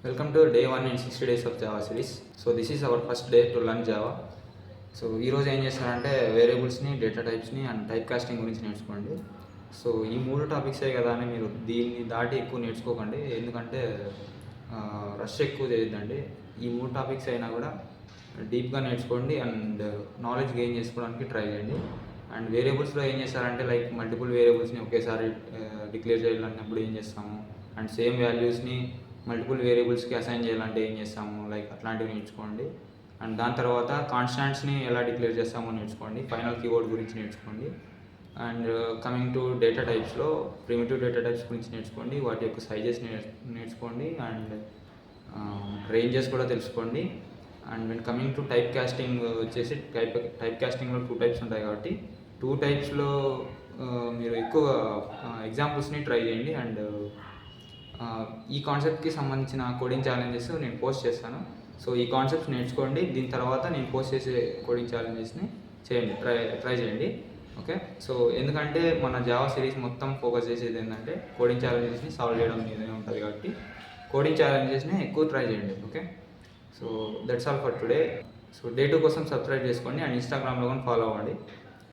Welcome to day 1 in 60 days of Java series. So this is our first day to learn Java. So ఈరోజు ఏం చేస్తారంటే వేరియబుల్స్ని, data టైప్స్ని and type casting గురించి నేర్చుకోండి. So ఈ 3 టాపిక్సే కదా అని మీరు దీన్ని దాటి ఎక్కువ నేర్చుకోకండి, ఎందుకంటే రష్ ఎక్కువ చేయొద్దండి. ఈ 3 టాపిక్స్ అయినా కూడా డీప్గా నేర్చుకోండి అండ్ నాలెడ్జ్ గెయిన్ చేసుకోవడానికి ట్రై చేయండి. అండ్ వేరియబుల్స్లో ఏం చేస్తారంటే లైక్ మల్టిపుల్ వేరియబుల్స్ని ఒకేసారి డిక్లేర్ చేయాలన్నప్పుడు ఏం చేస్తాము, అండ్ సేమ్ వాల్యూస్ని మల్టిపుల్ వేరియబుల్స్కి అసైన్ చేయాలంటే ఏం చేస్తాము, లైక్ అట్లాంటివి నేర్చుకోండి. అండ్ దాని తర్వాత కాన్స్టాంట్స్ని ఎలా డిక్లేర్ చేస్తామో నేర్చుకోండి. ఫైనల్ కీవర్డ్ గురించి నేర్చుకోండి. అండ్ కమింగ్ టు డేటా టైప్స్లో ప్రిమిటివ్ డేటా టైప్స్ గురించి నేర్చుకోండి, వాటి యొక్క సైజెస్ నేర్చుకోండి అండ్ రేంజెస్ కూడా తెలుసుకోండి. And when coming to type casting వచ్చేసి టైప్ కాస్టింగ్లో 2 టైప్స్ ఉంటాయి కాబట్టి 2 టైప్స్లో మీరు ఎక్కువ ఎగ్జాంపుల్స్ని ట్రై చేయండి. అండ్ ఈ కాన్సెప్ట్కి సంబంధించిన కోడింగ్ ఛాలెంజెస్ నేను పోస్ట్ చేస్తాను. సో ఈ కాన్సెప్ట్స్ నేర్చుకోండి, దీని తర్వాత నేను పోస్ట్ చేసే కోడింగ్ ఛాలెంజెస్ని చేయండి, ట్రై చేయండి. ఓకే, సో ఎందుకంటే మన జావా సిరీస్ మొత్తం ఫోకస్ చేసేది ఏంటంటే కోడింగ్ ఛాలెంజెస్ని సాల్వ్ చేయడం మీదనే ఉంటుంది కాబట్టి కోడింగ్ ఛాలెంజెస్ని ఎక్కువ ట్రై చేయండి. Okay, so that's all for today. So day 2 కోసం సబ్స్క్రైబ్ చేసుకోండి అండ్ ఇన్స్టాగ్రామ్లో కూడా ఫాలో అవ్వండి.